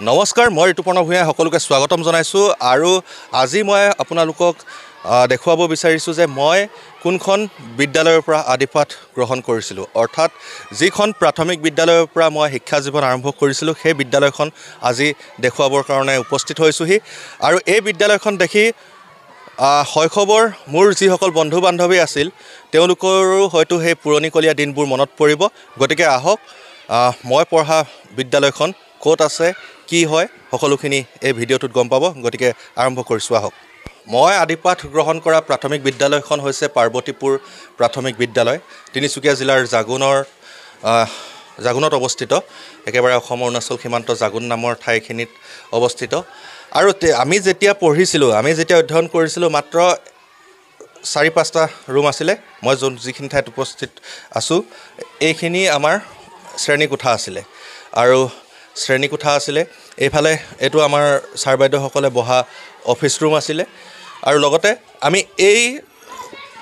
নমস্কাৰ, মই ঋতুপৰ্ণ ভূঞাই সকলোকে স্বাগতম জনাইছোঁ আৰু আজি মই আপোনালোকক দেখুৱাব বিচাৰিছোঁ যে মই কোনখন বিদ্যালয়ৰ পৰা আদিপাঠ গ্ৰহণ কৰিছিলোঁ, অৰ্থাৎ যিখন প্ৰাথমিক বিদ্যালয়ৰ পৰা মই শিক্ষা জীৱন আৰম্ভ কৰিছিলোঁ সেই বিদ্যালয়খন আজি দেখুৱাবৰ কাৰণে উপস্থিত হৈছোঁহি। আৰু এই বিদ্যালয়খন দেখি শৈশৱৰ মোৰ যিসকল বন্ধু বান্ধৱী আছিল তেওঁলোকৰো হয়তো সেই পুৰণিকলীয়া দিনবোৰ মনত পৰিব। গতিকে আহক মই পঢ়া বিদ্যালয়খন ক'ত আছে, কি হয়, সকলোখিনি এই ভিডিঅ'টোত গম পাব। গতিকে আৰম্ভ কৰিছোঁ আহক। মই আদিপাঠ গ্ৰহণ কৰা প্ৰাথমিক বিদ্যালয়খন হৈছে পাৰ্বতীপুৰ প্ৰাথমিক বিদ্যালয়, তিনিচুকীয়া জিলাৰ জাগুনত অৱস্থিত, একেবাৰে অসম অৰুণাচল সীমান্ত জাগুন নামৰ ঠাইখিনিত অৱস্থিত। আৰু আমি যেতিয়া পঢ়িছিলোঁ, আমি যেতিয়া অধ্যয়ন কৰিছিলোঁ মাত্ৰ 4-5টা ৰুম আছিলে। মই যিখিনি ঠাইত উপস্থিত আছোঁ এইখিনি আমাৰ শ্ৰেণীকোঠা আছিলে। আৰু শ্ৰেণীকোঠা আছিলে, এইফালে এইটো আমাৰ ছাৰ বাইদেউসকলে বহা অফিচ ৰুম আছিলে। আৰু লগতে আমি এই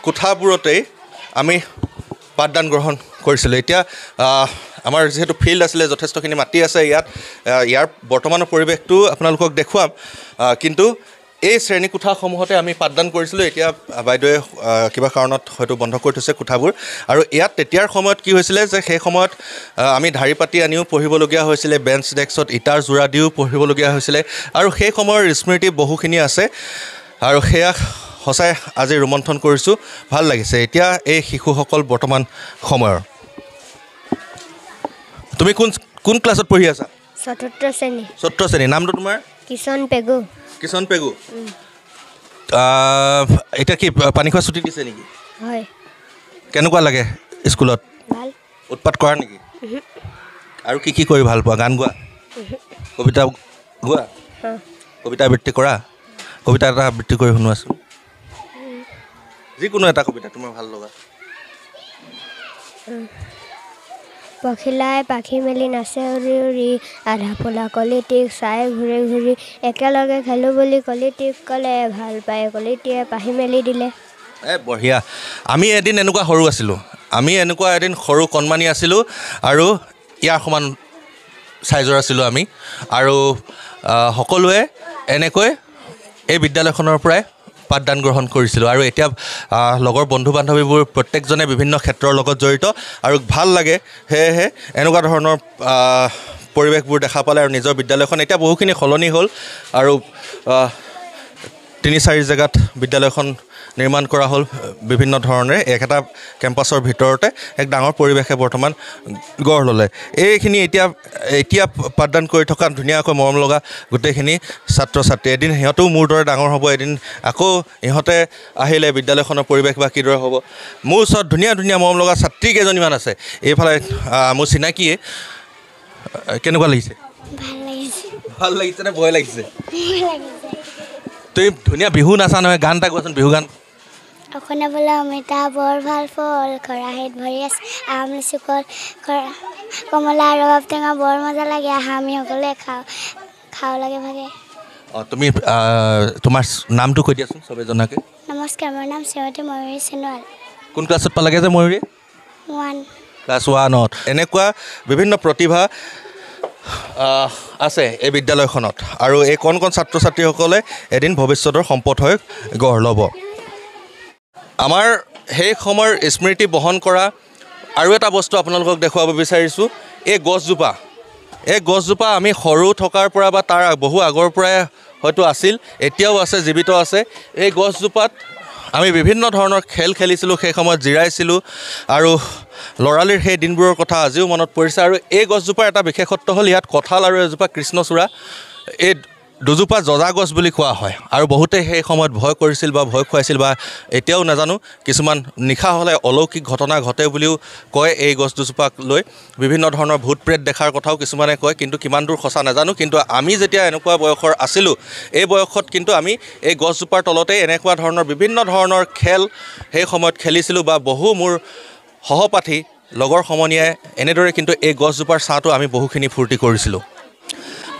কোঠাবোৰতেই আমি পাঠদান গ্ৰহণ কৰিছিলোঁ। এতিয়া আমাৰ যিহেতু ফিল্ড আছিলে, যথেষ্টখিনি মাটি আছে ইয়াৰ বৰ্তমানৰ পৰিৱেশটো আপোনালোকক দেখুৱাম, কিন্তু এই শ্ৰেণীকোঠাসমূহতে আমি পাঠদান কৰিছিলোঁ। এতিয়া বাইদেৱে কিবা কাৰণত হয়তো বন্ধ কৰি থৈছে কোঠাবোৰ। আৰু ইয়াত তেতিয়াৰ সময়ত কি হৈছিলে যে সেই সময়ত আমি ঢাৰি পাতি আনিও পঢ়িবলগীয়া হৈছিলে, বেঞ্চ ডেস্কত ইটাৰ যোৰা দিও পঢ়িবলগীয়া হৈছিলে। আৰু সেই সময়ৰ স্মৃতি বহুখিনি আছে আৰু সেয়া সঁচাই আজি ৰোমন্থন কৰিছোঁ, ভাল লাগিছে। এতিয়া এই শিশুসকল বৰ্তমান সময়ৰ। তুমি কোন ক্লাছত পঢ়ি আছা? চতুৰ্থ শ্ৰেণী। চতুৰ্থ শ্ৰেণী। নামটো তোমাৰ? কিষণ পেগু। কিষণ পেগু। এতিয়া কি পানী খোৱা ছুটি দিছে নেকি? হয়। কেনেকুৱা লাগে স্কুলত? ভাল। উৎপাত কৰা নেকি? আৰু কি কৰি ভাল পোৱা? গান গোৱা? কবিতা গোৱা? কবিতা আবৃত্তি কৰা? কবিতা এটা আবৃত্তি কৰি শুনোৱাচোন, যিকোনো এটা কবিতা তোমাৰ ভাল লগা। পখিলাই পাখি মেলি নাচে উৰি উৰি, আধা ফুলা কলিটিক চাই ঘূৰি ঘূৰি, একেলগে খেলোঁ বুলি কলিটিক ক'লে, ভাল পাই কলিটিয়ে পাহি মেলি দিলে। বঢ়িয়া। আমি এদিন এনেকুৱা সৰু আছিলোঁ, সৰু কণমানি আছিলোঁ আৰু ইয়াৰ সমান চাইজৰ আছিলোঁ আমি। আৰু সকলোৱে এনেকৈ এই বিদ্যালয়খনৰ পৰাই পাঠদান গ্ৰহণ কৰিছিলোঁ। আৰু এতিয়া লগৰ বন্ধু বান্ধৱীবোৰ প্ৰত্যেকজনে বিভিন্ন ক্ষেত্ৰৰ লগত জড়িত আৰু ভাল লাগে। সেয়েহে এনেকুৱা ধৰণৰ পৰিৱেশবোৰ দেখা পালে আৰু নিজৰ বিদ্যালয়খন এতিয়া বহুখিনি সলনি হ'ল আৰু 3-4 জেগাত বিদ্যালয়খন নিৰ্মাণ কৰা হ'ল বিভিন্ন ধৰণেৰে। একেটা কেম্পাছৰ ভিতৰতে এক ডাঙৰ পৰিৱেশে বৰ্তমান গঢ় ল'লে। এইখিনি এতিয়া পাঠদান কৰি থকা ধুনীয়াকৈ মৰম লগা গোটেইখিনি ছাত্ৰ ছাত্ৰী, এদিন সিহঁতেও মোৰ দৰে ডাঙৰ হ'ব, এদিন আকৌ ইহঁতে আহিলে বিদ্যালয়খনৰ পৰিৱেশ বা কিদৰে হ'ব। মোৰ ওচৰত ধুনীয়া মৰম লগা ছাত্ৰী কেইজনীমান আছে, এইফালে মোৰ চিনাকিয়ে। কেনেকুৱা লাগিছে? ভাল লাগিছে নে ভয় লাগিছে? তুমি ধুনীয়া বিহু নাচা নহয়, গান এটা কোৱাচোন, বিহু গান। অসমীয়া বোলা অমিতা বৰ ভাল ফল, খৰাহিত ভৰি আছে আম লিচু কল, কমলা ৰবাব টেঙা বৰ মজা লাগে, আমি সকলোৱে খাওঁ লাগে ভাগে। তুমি তোমাৰ নামটো কৈ দিয়াচোন চবেই জনাকে। নমস্কাৰ, মোৰ নাম শ্ৰীমতী ময়ূৰী সোণোৱাল। কোন ক্লাছত পালাগে যে ময়ূৰী? 1 ক্লাছ 1ত। এনেকুৱা বিভিন্ন প্ৰতিভা আছে এই বিদ্যালয়খনত আৰু এই কণ ছাত্ৰ ছাত্ৰীসকলে এদিন ভৱিষ্যতৰ সম্পদ হৈ গঢ় ল'ব। আমাৰ সেই সময়ৰ স্মৃতি বহন কৰা আৰু এটা বস্তু আপোনালোকক দেখুৱাব বিচাৰিছোঁ। এই গছজোপা আমি সৰু থকাৰ পৰা বা তাৰ বহু আগৰ পৰাই হয়তো আছিল, এতিয়াও আছে, জীৱিত আছে। এই গছজোপাত আমি বিভিন্ন ধৰণৰ খেল খেলিছিলোঁ, সেই সময়ত জিৰাইছিলোঁ আৰু ল'ৰালিৰ সেই দিনবোৰৰ কথা আজিও মনত পৰিছে। আৰু এই গছজোপাৰ এটা বিশেষত্ব হ'ল ইয়াত কঁঠাল আৰু এজোপা কৃষ্ণচূড়া, এই দুজোপা জজা গছ বুলি কোৱা হয়। আৰু বহুতে সেই সময়ত ভয় কৰিছিল বা ভয় খুৱাইছিল বা এতিয়াও নাজানো, কিছুমান নিশা হ'লে অলৌকিক ঘটনা ঘটে বুলিও কয় এই গছ দুজোপাক লৈ। বিভিন্ন ধৰণৰ ভূত প্ৰেত দেখাৰ কথাও কিছুমানে কয়, কিন্তু কিমান দূৰ সঁচা নাজানো। কিন্তু আমি যেতিয়া এনেকুৱা বয়সৰ আছিলোঁ, এই বয়সত কিন্তু আমি এই গছজোপাৰ তলতেই এনেকুৱা ধৰণৰ বিভিন্ন ধৰণৰ খেল সেই সময়ত খেলিছিলোঁ বা বহু মোৰ সহপাঠী লগৰ সমনীয়াই এনেদৰে কিন্তু এই গছজোপাৰ ছাঁটো আমি বহুখিনি ফূৰ্তি কৰিছিলোঁ।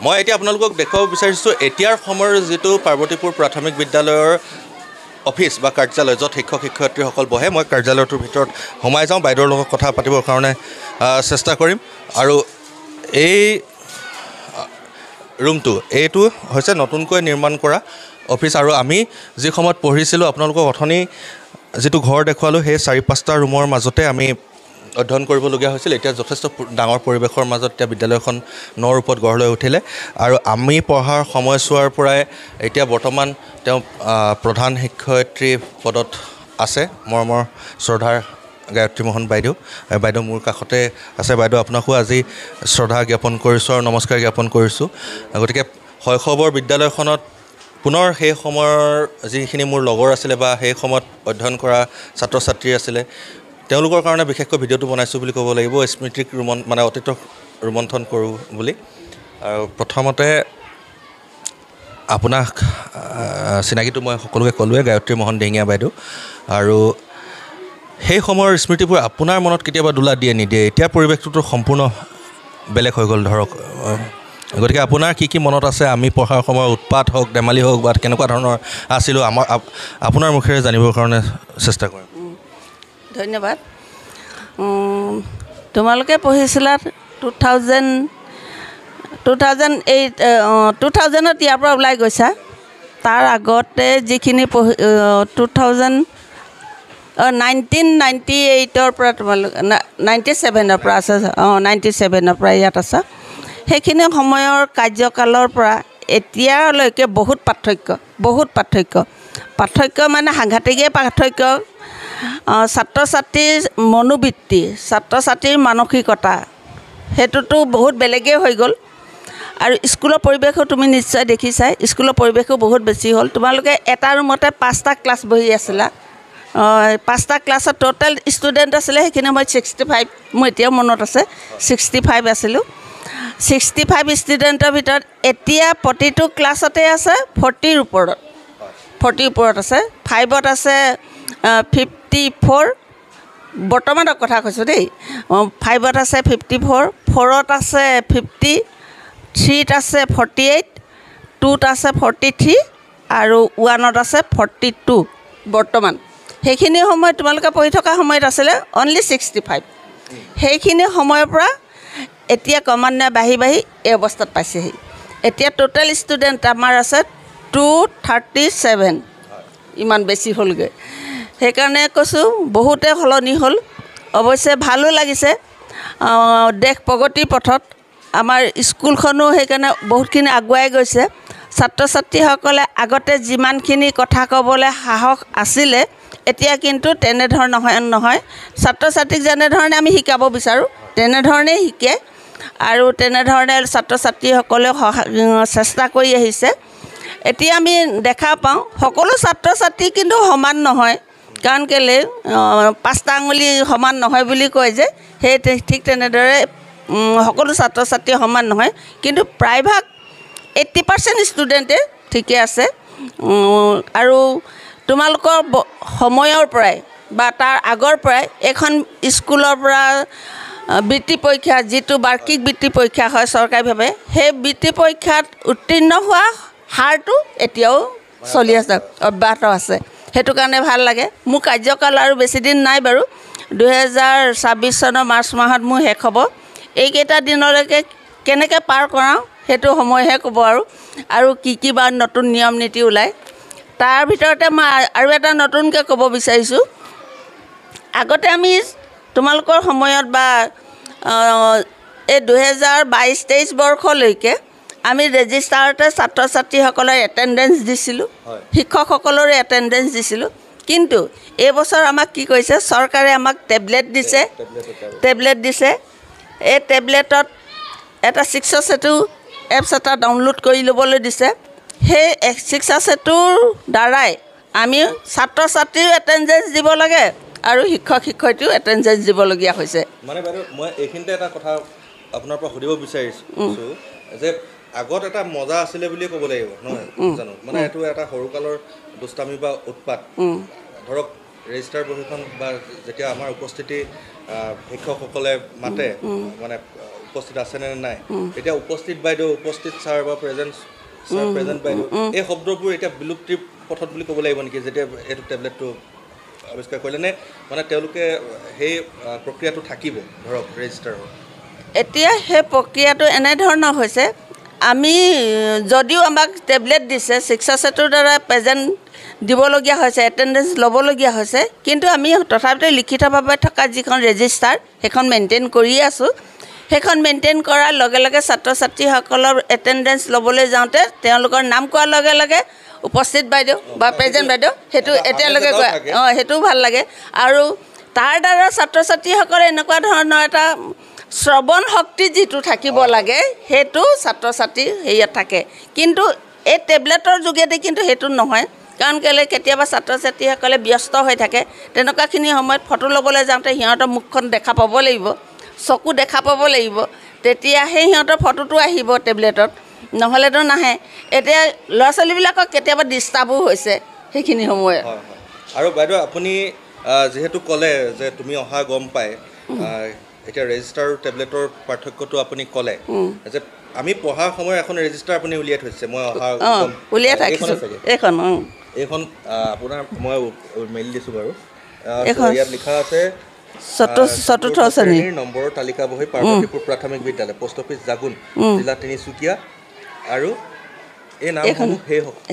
মই এতিয়া আপোনালোকক দেখুৱাব বিচাৰিছোঁ এতিয়াৰ সময়ৰ যিটো পাৰ্বতীপুৰ প্ৰাথমিক বিদ্যালয়ৰ অফিচ বা কাৰ্যালয় য'ত শিক্ষক শিক্ষয়িত্ৰীসকল বহে মই কাৰ্যালয়টোৰ ভিতৰত সোমাই যাওঁ বাইদেউৰ লগত কথা পাতিবৰ কাৰণে চেষ্টা কৰিম আৰু এই ৰুমটো এইটো হৈছে নতুনকৈ নিৰ্মাণ কৰা অফিচ আৰু আমি যি সময়ত পঢ়িছিলোঁ আপোনালোকক অথনি যিটো ঘৰ দেখুৱালোঁ সেই 4-5টা ৰুমৰ মাজতে আমি অধ্যয়ন কৰিবলগীয়া হৈছিল এতিয়া যথেষ্ট ডাঙৰ পৰিৱেশৰ মাজত এতিয়া বিদ্যালয়খন ৰূপত গঢ় লৈ উঠিলে আৰু আমি পঢ়াৰ সময়ছোৱাৰ পৰাই এতিয়া বৰ্তমান তেওঁ প্ৰধান শিক্ষয়িত্ৰী পদত আছে মৰমৰ শ্ৰদ্ধাৰ গায়ত্ৰী মোহন বাইদেউ মোৰ কাষতে আছে বাইদেউ আপোনাকো আজি শ্ৰদ্ধা জ্ঞাপন কৰিছোঁ আৰু নমস্কাৰ জ্ঞাপন কৰিছোঁ গতিকে শৈশৱৰ বিদ্যালয়খনত পুনৰ সেই সময়ৰ যিখিনি মোৰ লগৰ আছিলে বা সেই সময়ত অধ্যয়ন কৰা ছাত্ৰ ছাত্ৰী আছিলে তেওঁলোকৰ কাৰণে বিশেষকৈ ভিডিঅ'টো বনাইছোঁ বুলি ক'ব লাগিব স্মৃতিক অতীতক ৰোমন্থন কৰোঁ বুলি আৰু প্ৰথমতে আপোনাক চিনাকিটো মই সকলোকে ক'লোৱে গায়ত্ৰী মোহন দিহিঙীয়া বাইদেউ আৰু সেই সময়ৰ স্মৃতিবোৰ আপোনাৰ মনত কেতিয়াবা দোলা দিয়ে নিদিয়ে এতিয়া পৰিৱেশটোতো সম্পূৰ্ণ বেলেগ হৈ গ'ল ধৰক গতিকে আপোনাৰ কি মনত আছে আমি পঢ়াৰ সময়ৰ উৎপাত হওক ধেমালি হওক বা কেনেকুৱা ধৰণৰ আছিলোঁ আপোনাৰ মুখেৰে জানিবৰ কাৰণে চেষ্টা কৰিম ধন্যবাদ তোমালোকে পঢ়িছিলা 2000ত ইয়াৰ পৰা ওলাই গৈছা তাৰ আগতে যিখিনি 1998ৰ পৰা তোমালোক 97ৰ পৰা আছে 97ৰ পৰা ইয়াত আছা সেইখিনি সময়ৰ কাৰ্যকালৰ পৰা এতিয়ালৈকে বহুত পাৰ্থক্য মানে সাংঘাতিকেই পাৰ্থক্য ছাত্ৰ ছাত্ৰীৰ মনোবৃত্তি ছাত্ৰ ছাত্ৰীৰ মানসিকতা সেইটোতো বহুত বেলেগেই হৈ গ'ল আৰু স্কুলৰ পৰিৱেশো তুমি নিশ্চয় দেখিছাই স্কুলৰ পৰিৱেশো বহুত বেছি হ'ল তোমালোকে এটা ৰুমতে 5টা ক্লাছ বহি আছিলা 5টা ক্লাছত টোটেল ষ্টুডেণ্ট আছিলে সেইখিনি মই 65 মোৰ এতিয়াও মনত আছে 65 আছিলোঁ 65 ষ্টুডেণ্টৰ ভিতৰত এতিয়া প্ৰতিটো ক্লাছতে আছে 40ৰ ওপৰত আছে 5ত আছে 54 বৰ্তমানৰ কথা কৈছোঁ দেই 5ত আছে 54 4ত আছে 50 3ত আছে 48 2ত আছে 43 আৰু 1ত আছে 42 বৰ্তমান সেইখিনি সময় তোমালোকে পঢ়ি থকা সময়ত আছিলে অনলি 65 সেইখিনি সময়ৰ পৰা এতিয়া ক্ৰমান্বয়ে বাঢ়ি এই অৱস্থাত পাইছেহি এতিয়া টোটেল ষ্টুডেণ্ট আমাৰ আছে 237 ইমান বেছি হ'লগৈ সেইকাৰণে কৈছোঁ বহুতে সলনি হ'ল অৱশ্যে ভালো লাগিছে দেশ প্ৰগতিৰ পথত আমাৰ স্কুলখনো সেইকাৰণে বহুতখিনি আগুৱাই গৈছে ছাত্ৰ ছাত্ৰীসকলে আগতে যিমানখিনি কথা ক'বলৈ সাহস আছিলে এতিয়া কিন্তু তেনেধৰণ নহয় ছাত্ৰ ছাত্ৰীক যেনেধৰণে আমি শিকাব বিচাৰোঁ তেনেধৰণেই শিকে আৰু তেনেধৰণে ছাত্ৰ ছাত্ৰীসকলেও চেষ্টা কৰি আহিছে এতিয়া আমি দেখা পাওঁ সকলো ছাত্ৰ ছাত্ৰী কিন্তু সমান নহয় কাৰণ কেলৈ 5টা আঙুলি সমান নহয় বুলি কয় যে সেই ঠিক তেনেদৰে সকলো ছাত্ৰ ছাত্ৰী সমান নহয় কিন্তু প্ৰায়ভাগ 80% ষ্টুডেণ্টে ঠিকে আছে আৰু তোমালোকৰ সময়ৰ পৰাই বা তাৰ আগৰ পৰাই এখন স্কুলৰ পৰা বৃত্তি পৰীক্ষা যিটো বাৰ্ষিক বৃত্তি পৰীক্ষা হয় চৰকাৰীভাৱে সেই বৃত্তি পৰীক্ষাত উত্তীৰ্ণ হোৱা হাৰটো এতিয়াও চলি আছে অব্যাহত আছে সেইটো কাৰণে ভাল লাগে মোৰ কাৰ্যকাল আৰু বেছি দিন নাই বাৰু 2026 চনৰ মাৰ্চ মাহত মোৰ শেষ হ'ব এইকেইটা দিনলৈকে কেনেকৈ পাৰ কৰাওঁ সেইটো সময়হে ক'ব আৰু কি বা নতুন নিয়ম নীতি ওলায় তাৰ ভিতৰতে মই আৰু এটা নতুনকৈ ক'ব বিচাৰিছোঁ আগতে আমি তোমালোকৰ সময়ত বা এই 2022-23 বৰ্ষলৈকে আমি ৰেজিষ্টাৰতে ছাত্ৰ ছাত্ৰীসকলৰ এটেণ্ডেঞ্চ দিছিলোঁ শিক্ষকসকলৰে এটেণ্ডেঞ্চ দিছিলোঁ কিন্তু এই বছৰ আমাক কি কৰিছে চৰকাৰে আমাক টেবলেট দিছে এই টেবলেটত এটা শিক্ষা সেতু এপছ এটা ডাউনলোড কৰি ল'বলৈ দিছে সেই শিক্ষা সেতুৰ দ্বাৰাই আমি ছাত্ৰ ছাত্ৰীও এটেণ্ডেঞ্চ দিব লাগে আৰু শিক্ষক শিক্ষয়িত্ৰীও এটেণ্ডেঞ্চ দিবলগীয়া হৈছে মানে বাইদেউ মই এইখিনিতে এটা কথা আপোনাৰ পৰা সুধিব বিচাৰিছোঁ যে আগত এটা মজা আছিলে বুলিয়ে ক'ব লাগিব নহয় জানো মানে এইটো এটা সৰুকালৰ দুষ্টামি বা উৎপাত ধৰক ৰেজিষ্টাৰ বহীখন বা যেতিয়া আমাৰ উপস্থিতি শিক্ষকসকলে মাতে মানে উপস্থিত আছেনে নাই এতিয়া উপস্থিত বাইদেউ উপস্থিত ছাৰ বা প্ৰেজেণ্ট বাইদেউ এই শব্দবোৰ এতিয়া বিলুপ্তিৰ পথত বুলি ক'ব লাগিব নেকি যেতিয়া এইটো টেবলেটটো আৱিষ্কাৰ কৰিলে নে মানে তেওঁলোকে সেই প্ৰক্ৰিয়াটো থাকিব ধৰক ৰেজিষ্টাৰৰ এতিয়া সেই প্ৰক্ৰিয়াটো এনেধৰণৰ হৈছে আমি যদিও আমাক টেবলেট দিছে শিক্ষা ক্ষেত্ৰৰ দ্বাৰা প্ৰেজেণ্ট দিবলগীয়া হৈছে এটেণ্ডেঞ্চ ল'বলগীয়া হৈছে কিন্তু আমি তথাপিতো লিখিতভাৱে থকা যিখন ৰেজিষ্টাৰ সেইখন মেইনটেইন কৰিয়ে আছোঁ সেইখন মেইনটেইন কৰাৰ লগে লগে ছাত্ৰ ছাত্ৰীসকলৰ এটেণ্ডেঞ্চ ল'বলৈ যাওঁতে তেওঁলোকৰ নাম কোৱাৰ লগে লগে উপস্থিত বাইদেউ বা প্ৰেজেণ্ট বাইদেউ সেইটো এতিয়ালৈকে কয় সেইটোও ভাল লাগে আৰু তাৰ দ্বাৰা ছাত্ৰ ছাত্ৰীসকলে এনেকুৱা ধৰণৰ এটা শ্ৰৱণ শক্তি যিটো থাকিব লাগে সেইটো ছাত্ৰ ছাত্ৰী হেৰিয়াত থাকে কিন্তু এই টেবলেটৰ যোগেদি কিন্তু সেইটো নহয় কাৰণ কেলৈ কেতিয়াবা ছাত্ৰ ছাত্ৰীসকলে ব্যস্ত হৈ থাকে তেনেকুৱাখিনি সময়ত ফটো ল'বলৈ যাওঁতে সিহঁতৰ মুখখন দেখা পাব লাগিব চকু দেখা পাব লাগিব তেতিয়াহে সিহঁতৰ ফটোটো আহিব টেবলেটত নহ'লেতো নাহে এতিয়া ল'ৰা ছোৱালীবিলাকক কেতিয়াবা ডিষ্টাৰ্বো হৈছে সেইখিনি সময়ত আৰু বাইদেউ আপুনি যিহেতু ক'লে যে তুমি অহা গম পায় এতিয়া ৰেজিষ্টাৰ আৰু টেবলেটৰ পাৰ্থক্যটো আপুনি ক'লে যে আমি পঢ়াৰ সময়ত এখন ৰেজিষ্টাৰ আপুনি উলিয়াই থৈছে মই অহা উলিয়াই থাকিছোঁ এইখন আপোনাৰ মই মেইল দিছোঁ বাৰু ইয়াত লিখা আছে চতুৰ্থ শ্ৰেণীৰ নম্বৰৰ তালিকা বহি পাৰ্বতীপুৰ প্ৰাথমিক বিদ্যালয় পোষ্ট অফিচ জাগুন জিলা তিনিচুকীয়া আৰু এই নামসমূহ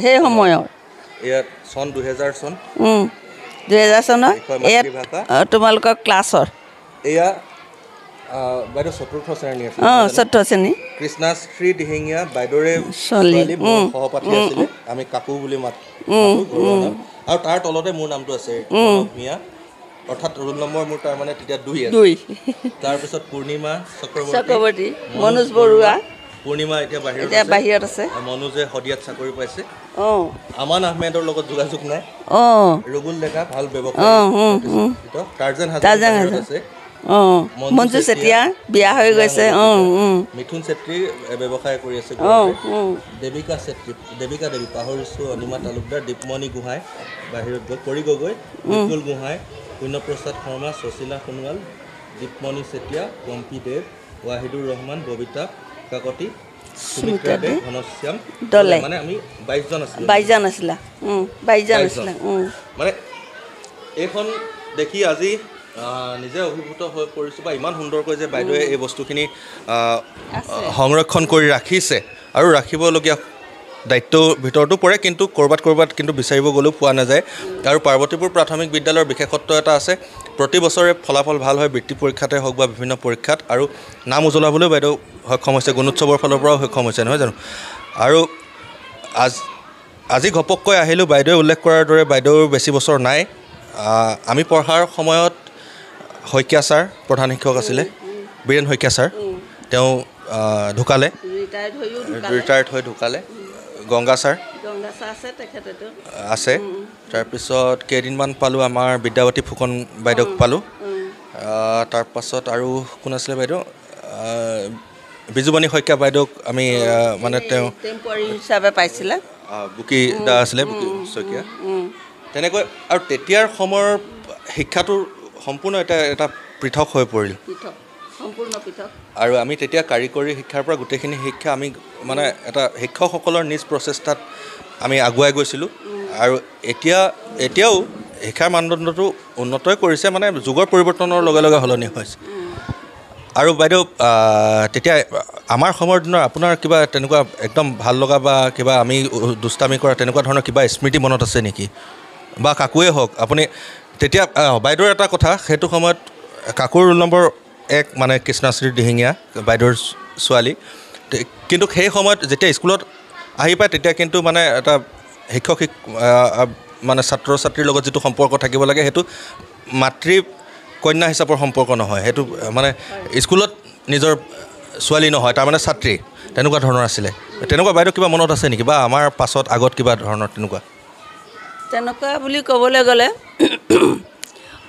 সেই সময়ৰ ইয়াত চন 2000 চন 2000 চনৰ তোমালোকৰ ক্লাছৰ এয়া বাইদেউ চতুৰ্থ শ্ৰেণী আছে চতুৰ্থ শ্ৰেণী কৃষ্ণাশ্ৰী দিহিঙীয়া বাইদেউৰে ছোৱালী সহপাঠী আছিলে আমি কাকু বুলি মাতো আৰু তাৰ তলতে মোৰ নামটো আছে মিয়া অৰ্থাৎ ৰোল নম্বৰ মোৰ তাৰ মানে তেতিয়া 2 আছে তাৰপিছত পূৰ্ণিমা চক্ৰৱৰ্তী মনোজ বৰুৱা পূৰ্ণিমা এতিয়া বাহিৰত আছে মনোজে শদিয়াত চাকৰি পাইছে আমান আহমেদৰ লগত যোগাযোগ নাই ৰুবুল ডেকা ভাল ব্যৱসায়ী টাৰ্জান হাজৰিকা আছে মঞ্জু চেতিয়া বিয়া হৈ গৈছে মিথুন চেত্ৰী ব্যৱসায় কৰি আছে দেৱিকা চেত্ৰী দেৱিকা দেৱী পাহৰিছোঁ অনিমা তালুকদাৰ দীপমণি গোহাঁই বাহিৰত গৈ পৰি গগৈ বিপুল গোহাঁই পুণ্যপ্ৰসাদ শৰ্মা শশীলা সোণোৱাল দীপমণি চেতিয়া পম্পী দেৱ ৱাহিদুৰ ৰহমান ববিতা কাকতি সুমিত্ৰা দেৱ ঘনশ্যাম দলে মানে আমি 22জন আছিলা মানে এইখন দেখি আজি নিজে অভিভূত হৈ পৰিছোঁ বা ইমান সুন্দৰকৈ যে বাইদেৱে এই বস্তুখিনি সংৰক্ষণ কৰি ৰাখিছে আৰু ৰাখিবলগীয়া দায়িত্বৰ ভিতৰতো পৰে কিন্তু ক'ৰবাত কিন্তু বিচাৰিব গ'লেও পোৱা নাযায় আৰু পাৰ্বতীপুৰ প্ৰাথমিক বিদ্যালয়ৰ বিশেষত্ব এটা আছে প্ৰতি বছৰে ফলাফল ভাল হয় বৃত্তি পৰীক্ষাতে হওক বা বিভিন্ন পৰীক্ষাত আৰু নাম উজ্বলাবলৈও বাইদেউ সক্ষম হৈছে গুণোৎসৱৰ ফালৰ পৰাও সক্ষম হৈছে নহয় জানো আৰু আজি ঘপককৈ আহিলোঁ বাইদেৱে উল্লেখ কৰাৰ দৰে বাইদেউৰ বেছি বছৰ নাই আমি পঢ়াৰ সময়ত শইকীয়া ছাৰ প্ৰধান শিক্ষক আছিলে বীৰেণ শইকীয়া ছাৰ তেওঁ ঢুকালে ৰিটায়াৰ্ড হৈ ঢুকালে গংগা ছাৰ আছে তাৰপিছত কেইদিনমান পালোঁ আমাৰ বিদ্যাৱতী ফুকন বাইদেউক পালোঁ তাৰপাছত আৰু কোন আছিলে বাইদেউ বিজুমণি শইকীয়া বাইদেউক আমি মানে তেওঁ হিচাপে পাইছিলে বুকি দা আছিলে বুকি শইকীয়া তেনেকৈ আৰু তেতিয়াৰ সময়ৰ শিক্ষাটোৰ সম্পূৰ্ণ এটা পৃথক হৈ পৰিল আৰু আমি তেতিয়া কাৰিকৰী শিক্ষাৰ পৰা গোটেইখিনি শিক্ষা আমি মানে এটা শিক্ষকসকলৰ নিজ প্ৰচেষ্টাত আমি আগুৱাই গৈছিলোঁ আৰু এতিয়াও শিক্ষাৰ মানদণ্ডটো উন্নতই কৰিছে মানে যুগৰ পৰিৱৰ্তনৰ লগে লগে সলনি হৈছে আৰু বাইদেউ তেতিয়া আমাৰ সময়ৰ দিনৰ আপোনাৰ কিবা তেনেকুৱা একদম ভাল লগা বা কিবা আমি দুষ্টামি কৰা তেনেকুৱা ধৰণৰ কিবা স্মৃতি মনত আছে নেকি বা কাকুৱে হওক আপুনি তেতিয়া বাইদেউৰ এটা কথা সেইটো সময়ত কাকুৰ ৰোল নম্বৰ 1 মানে কৃষ্ণাশ্ৰী দিহিঙীয়া বাইদেউৰ ছোৱালী কিন্তু সেই সময়ত যেতিয়া স্কুলত আহি পায় তেতিয়া কিন্তু মানে এটা শিক্ষক মানে ছাত্ৰ ছাত্ৰীৰ লগত যিটো সম্পৰ্ক থাকিব লাগে সেইটো মাতৃ কন্যা হিচাপৰ সম্পৰ্ক নহয় সেইটো মানে স্কুলত নিজৰ ছোৱালী নহয় তাৰমানে ছাত্ৰী তেনেকুৱা ধৰণৰ আছিলে তেনেকুৱা বাইদেউ কিবা মনত আছে নেকি বা আমাৰ পাছত আগত কিবা ধৰণৰ তেনেকুৱা বুলি ক'বলৈ গ'লে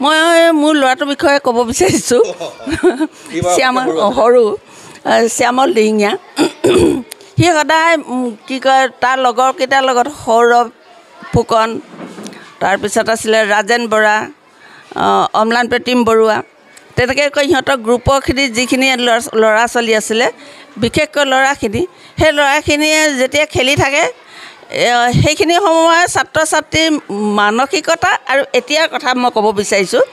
মই মোৰ ল'ৰাটোৰ বিষয়ে ক'ব বিচাৰিছোঁ শ্যামল দিহিঙীয়া সি সদায় কি কয় তাৰ লগৰকেইটাৰ লগত সৌৰভ ফুকন তাৰপিছত আছিলে ৰাজেন বৰা অম্লান প্ৰতিম বৰুৱা তেনেকৈ কৈ সিহঁতৰ গ্ৰুপৰখিনি যিখিনি ল'ৰা ছোৱালী আছিলে বিশেষকৈ ল'ৰাখিনি সেই ল'ৰাখিনিয়ে যেতিয়া খেলি থাকে সেইখিনি সময়ৰ ছাত্ৰ ছাত্ৰীৰ মানসিকতা আৰু এতিয়াৰ কথা মই ক'ব বিচাৰিছোঁ।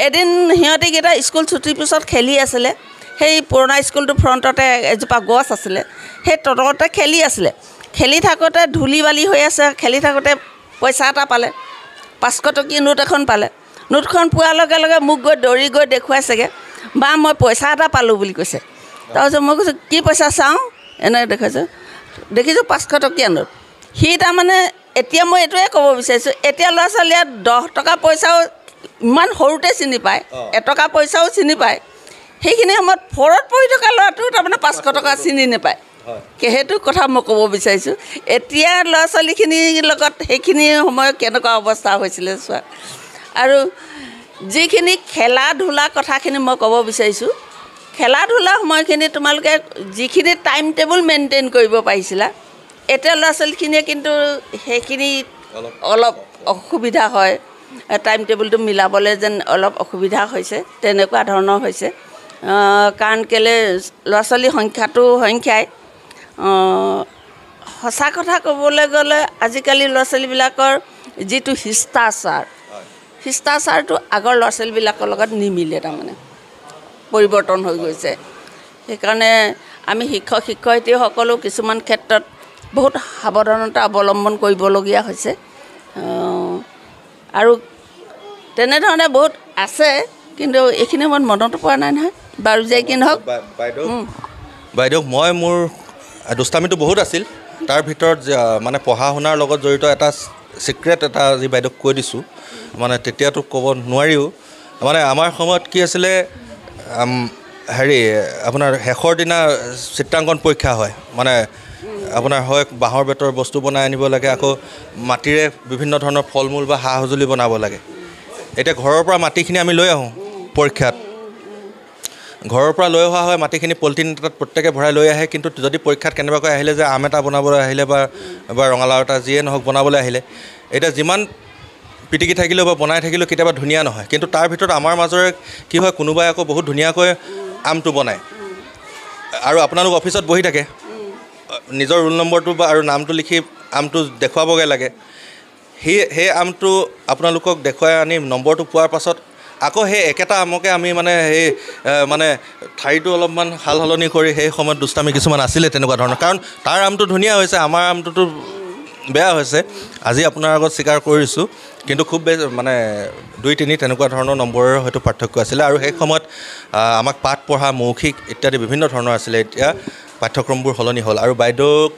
এদিন সিহঁতিকেইটা স্কুল ছুটিৰ পিছত খেলি আছিলে, সেই পুৰণা স্কুলটোৰ ফ্ৰণ্টতে এজোপা গছ আছিলে, সেই তলতে খেলি আছিলে। খেলি থাকোঁতে ধূলি বালি হৈ আছে, খেলি থাকোঁতে পইচা এটা পালে, 500 টকীয়া নোট এখন পালে। নোটখন পোৱাৰ লগে লগে মোক গৈ দৌৰি গৈ দেখুৱাইছেগৈ, বা মই পইচা এটা পালোঁ বুলি কৈছে। তাৰপিছত মই কৈছোঁ কি পইচা চাওঁ, এনেকৈ দেখুৱাইছোঁ, দেখিছোঁ 500 টকীয়া নোট। সি তাৰমানে এতিয়া মই এইটোৱে ক'ব বিচাৰিছোঁ, এতিয়া ল'ৰা ছোৱালীয়ে 10 টকা পইচাও ইমান সৰুতে চিনি পায়, 1 টকা পইচাও চিনি পায়। সেইখিনি সময়ত 4ত পঢ়ি থকা ল'ৰাটো তাৰমানে 500 টকা চিনি নাপায়। সেইটো কথা মই ক'ব বিচাৰিছোঁ। এতিয়া ল'ৰা ছোৱালীখিনিৰ লগত সেইখিনি সময়ত কেনেকুৱা অৱস্থা হৈছিলে চোৱা। আৰু যিখিনি খেলা ধূলা কথাখিনি মই ক'ব বিচাৰিছোঁ, খেলা ধূলা সময়খিনি তোমালোকে যিখিনি টাইম টেবুল মেইনটেইন কৰিব পাৰিছিলা, এতিয়া ল'ৰা ছোৱালীখিনিয়ে কিন্তু সেইখিনি অলপ অসুবিধা হয়। টাইম টেবুলটো মিলাবলৈ যেন অলপ অসুবিধা হৈছে, তেনেকুৱা ধৰণৰ হৈছে। কাৰণ কেলৈ ল'ৰা ছোৱালীৰ সংখ্যাই সঁচা কথা ক'বলৈ গ'লে আজিকালি ল'ৰা ছোৱালীবিলাকৰ যিটো শিষ্টাচাৰটো আগৰ ল'ৰা ছোৱালীবিলাকৰ লগত নিমিলে, তাৰমানে পৰিৱৰ্তন হৈ গৈছে। সেইকাৰণে আমি শিক্ষক শিক্ষয়িত্ৰীসকলেও কিছুমান ক্ষেত্ৰত বহুত সাৱধানতা অৱলম্বন কৰিবলগীয়া হৈছে। আৰু তেনেধৰণে বহুত আছে, কিন্তু এইখিনি মই মনতো পৰা নাই নহয়। বাৰু যে কি নহওক বাইদেউ, মই মোৰ দুষ্টামিটো বহুত আছিল, তাৰ ভিতৰত মানে পঢ়া শুনাৰ লগত জড়িত এটা ছিক্ৰেট এটা আজি বাইদেউক কৈ দিছোঁ। মানে তেতিয়াতো ক'ব নোৱাৰিও, মানে আমাৰ সময়ত কি আছিলে, আপোনাৰ শেষৰ দিনা চিত্ৰাংকন পৰীক্ষা হয়। মানে আপোনাৰ হয় বাঁহৰ বেতৰ বস্তু বনাই আনিব লাগে, আকৌ মাটিৰে বিভিন্ন ধৰণৰ ফল মূল বা সা সঁজুলি বনাব লাগে। এতিয়া ঘৰৰ পৰা মাটিখিনি আমি লৈ আহোঁ পৰীক্ষাত, ঘৰৰ পৰা লৈ অহা হয় মাটিখিনি পলিথিন এটাত প্ৰত্যেকে ভৰাই লৈ আহে। কিন্তু যদি পৰীক্ষাত কেনেবাকৈ আহিলে যে আম এটা বনাবলৈ আহিলে বা ৰঙালাও এটা যিয়ে নহওক বনাবলৈ আহিলে, এতিয়া যিমান পিটিকি থাকিলেও বা বনাই থাকিলেও কেতিয়াবা ধুনীয়া নহয়। কিন্তু তাৰ ভিতৰত আমাৰ মাজৰে কি হয়, কোনোবাই আকৌ বহুত ধুনীয়াকৈ আমটো বনায়। আৰু আপোনালোক অফিচত বহি থাকে, নিজৰ ৰোল নম্বৰটো বা আৰু নামটো লিখি আমটো দেখুৱাবগৈ লাগে। সেই আমটো আপোনালোকক দেখুৱাই আনি নম্বৰটো পোৱাৰ পাছত আকৌ সেই একেটা আমকে আমি সেই ঠাইটো অলপমান সাল সলনি কৰি সেই সময়ত দুষ্টামি কিছুমান আছিলে তেনেকুৱা ধৰণৰ। কাৰণ তাৰ আমটো ধুনীয়া হৈছে, আমাৰ আমটোতো বেয়া হৈছে। আজি আপোনাৰ আগত স্বীকাৰ কৰিছোঁ, কিন্তু খুব বেছি 2-3 তেনেকুৱা ধৰণৰ নম্বৰৰ হয়তো পাৰ্থক্য আছিলে। আৰু সেই সময়ত আমাক পাঠ পঢ়া, মৌখিক ইত্যাদি বিভিন্ন ধৰণৰ আছিলে। এতিয়া পাঠ্যক্ৰমবোৰ সলনি হ'ল। আৰু বাইদেউক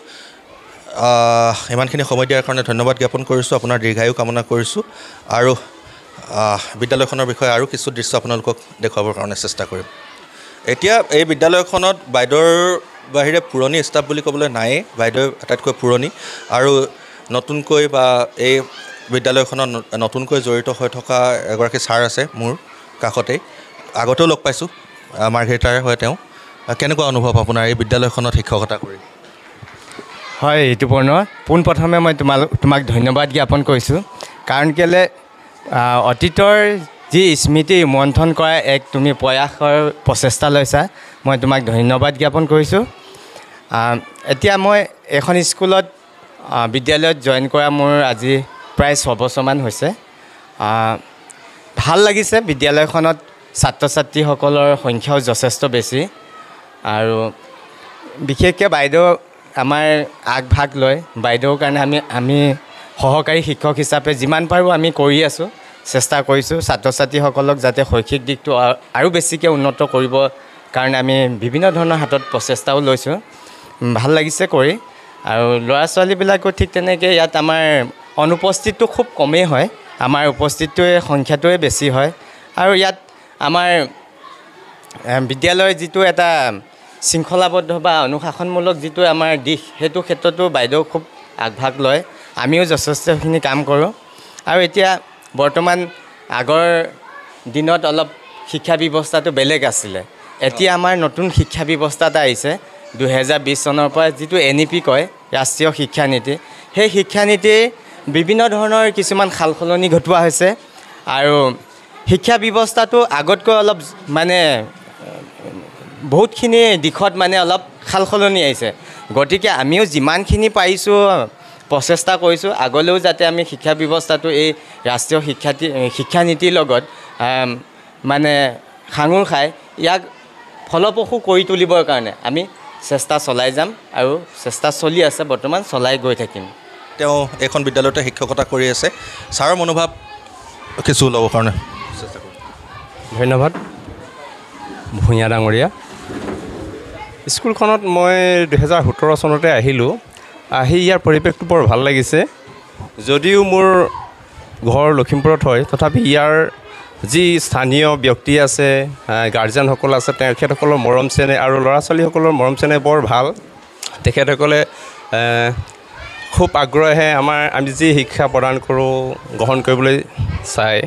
ইমানখিনি সময় দিয়াৰ কাৰণে ধন্যবাদ জ্ঞাপন কৰিছোঁ, আপোনাৰ দীৰ্ঘায়ু কামনা কৰিছোঁ। আৰু বিদ্যালয়খনৰ বিষয়ে আৰু কিছু দৃশ্য আপোনালোকক দেখুৱাবৰ কাৰণে চেষ্টা কৰিম। এতিয়া এই বিদ্যালয়খনত বাইদেউৰ বাহিৰে পুৰণি ষ্টাফ বুলি ক'বলৈ নায়েই, বাইদেউ আটাইতকৈ পুৰণি। আৰু নতুনকৈ বা এই বিদ্যালয়খনত নতুনকৈ জড়িত হৈ থকা এগৰাকী ছাৰ আছে মোৰ কাষতেই, আগতেও লগ পাইছোঁ, মাৰ্ঘেৰিটাৰে হয় তেওঁ। কেনেকুৱা অনুভৱ আপোনাৰ এই বিদ্যালয়খনত শিক্ষকতা কৰি? হয় ঋতুপৰ্ণ, পোনপ্ৰথমে মই তোমাক ধন্যবাদ জ্ঞাপন কৰিছোঁ। কাৰণ কেলৈ অতীতৰ যি স্মৃতি মন্থন কৰা তুমি প্ৰয়াসৰ প্ৰচেষ্টা লৈছা, মই তোমাক ধন্যবাদ জ্ঞাপন কৰিছোঁ। এতিয়া মই এখন স্কুলত বিদ্যালয়ত জইন কৰা মোৰ আজি প্ৰায় 6 বছৰমান হৈছে। ভাল লাগিছে, বিদ্যালয়খনত ছাত্ৰ ছাত্ৰীসকলৰ সংখ্যাও যথেষ্ট বেছি। আৰু বিশেষকৈ বাইদেউ আমাৰ আগভাগ লয়। বাইদেউৰ কাৰণে আমি সহকাৰী শিক্ষক হিচাপে যিমান পাৰোঁ আমি কৰি আছোঁ, চেষ্টা কৰিছোঁ ছাত্ৰ ছাত্ৰীসকলক যাতে শৈক্ষিক দিশটো আৰু বেছিকৈ উন্নত কৰিবৰ কাৰণে আমি বিভিন্ন ধৰণৰ হাতত প্ৰচেষ্টাও লৈছোঁ। ভাল লাগিছে কৰি। আৰু ল'ৰা ছোৱালীবিলাকো ঠিক তেনেকৈ ইয়াত আমাৰ অনুপস্থিতটো খুব কমেই হয়, আমাৰ উপস্থিতটোৱে সংখ্যাটোৱে বেছি হয়। আৰু ইয়াত আমাৰ বিদ্যালয়ৰ যিটো এটা শৃংখলাবদ্ধ বা অনুশাসনমূলক যিটো আমাৰ দিশ, সেইটো ক্ষেত্ৰতো বাইদেউ খুব আগভাগ লয়। আমিও যথেষ্টখিনি কাম কৰোঁ। আৰু এতিয়া বৰ্তমান আগৰ দিনত অলপ শিক্ষা ব্যৱস্থাটো বেলেগ আছিলে, এতিয়া আমাৰ নতুন শিক্ষা ব্যৱস্থা এটা আহিছে 2020 চনৰ পৰা, যিটো NEP কয়, ৰাষ্ট্ৰীয় শিক্ষানীতি। সেই শিক্ষানীতিৰ বিভিন্ন ধৰণৰ কিছুমান সাল সলনি ঘটোৱা হৈছে। আৰু শিক্ষা ব্যৱস্থাটো আগতকৈ অলপ বহুতখিনি দিশত অলপ সাল সলনি আহিছে। গতিকে আমিও যিমানখিনি পাৰিছোঁ প্ৰচেষ্টা কৰিছোঁ আগলৈও যাতে আমি শিক্ষা ব্যৱস্থাটো এই ৰাষ্ট্ৰীয় শিক্ষানীতিৰ লগত মানে সাঙুৰ খাই ইয়াক ফলপ্ৰসূ কৰি তুলিবৰ কাৰণে আমি চেষ্টা চলাই যাম আৰু চেষ্টা চলি আছে বৰ্তমান চলাই গৈ থাকিম তেওঁ এইখন বিদ্যালয়তে শিক্ষকতা কৰি আছে ছাৰৰ মনোভাৱ কিছু ল'বৰ কাৰণে চেষ্টা কৰিম ধন্যবাদ ভূঞা ডাঙৰীয়া স্কুলখনত মই 2017 চনতে আহিলোঁ আহি ইয়াৰ পৰিৱেশটো বৰ ভাল লাগিছে যদিও মোৰ ঘৰ লখিমপুৰত হয় তথাপি ইয়াৰ যি স্থানীয় ব্যক্তি আছে গাৰ্জেনসকল আছে তেখেতসকলৰ মৰম চেনেহ আৰু ল'ৰা ছোৱালীসকলৰ মৰম চেনেহ বৰ ভাল তেখেতসকলে খুব আগ্ৰহে আমি যি শিক্ষা প্ৰদান কৰোঁ গ্ৰহণ কৰিবলৈ চায়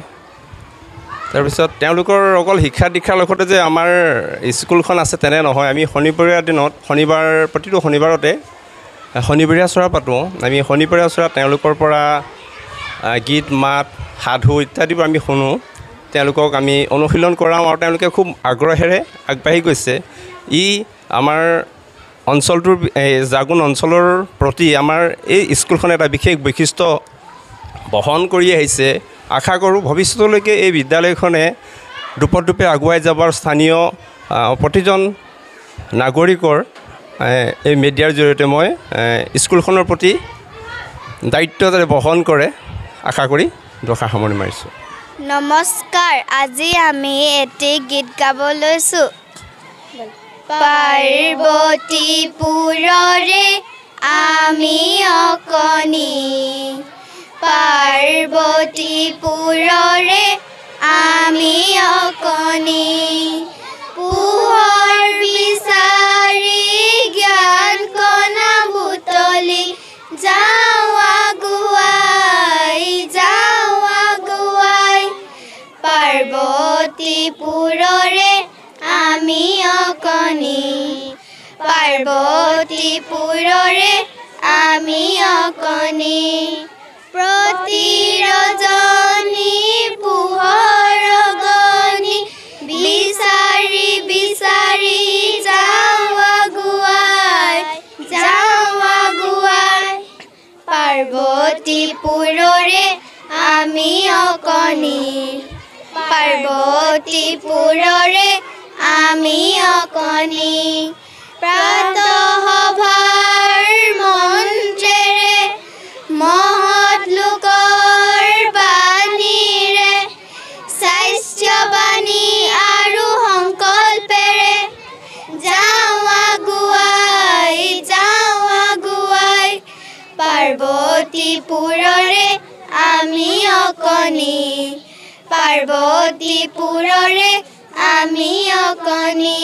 তাৰপিছত তেওঁলোকৰ অকল শিক্ষা দীক্ষাৰ লগতে যে আমাৰ স্কুলখন আছে তেনে নহয় আমি শনিবৰীয়া দিনত প্ৰতিটো শনিবাৰতে শনিবৰীয়া চৰা পাতোঁ আমি শনিবৰীয়া চৰা তেওঁলোকৰ পৰা গীত মাত সাধু ইত্যাদিবোৰ আমি শুনো তেওঁলোকক আমি অনুশীলন কৰাওঁ আৰু তেওঁলোকে খুব আগ্ৰহেৰে আগবাঢ়ি গৈছে আমাৰ অঞ্চলটোৰ জাগোন অঞ্চলৰ প্ৰতি আমাৰ এই স্কুলখনে এটা বিশেষ বৈশিষ্ট্য বহন কৰি আহিছে আশা কৰোঁ ভৱিষ্যতলৈকে এই বিদ্যালয়খনে দুপদূপে আগুৱাই যাবৰ স্থানীয় প্ৰতিজন নাগৰিকৰ এই মিডিয়াৰ জৰিয়তে মই স্কুলখনৰ প্ৰতি দায়িত্ব যাতে বহন কৰে আশা কৰি দুআষাৰ সামৰণি মাৰিছোঁ নমস্কাৰ আজি আমি এটি গীত গাব লৈছোঁ পাৰ্বতীপুৰৰে আমি অকণি পাৰ্বতীপুৰৰে আমি অকণি পোহৰ বিচাৰি জ্ঞান কণা বুটলি যাওঁ আগুৱাই পাৰ্বতীপুৰৰে আমি অকণি পাৰ্বতীপুৰৰে আমি অকণি প্ৰতি ৰজনী পোহৰ গণি বিচাৰি বিচাৰি যাওঁ আগুৱাই পাৰ্বতীপুৰৰে আমি অকণি পাৰ্বতীপুৰৰে আমি অকণি প্ৰাতঃসভাৰ মন্ত্ৰেৰে মহৎ লোকৰ বাণীৰে স্বাস্থ্যবাণী আৰু সংকল্পেৰে যাওঁ আগুৱাই পাৰ্বতীপুৰৰে আমি অকণি পাৰ্বতীপুৰৰে আমি অকণি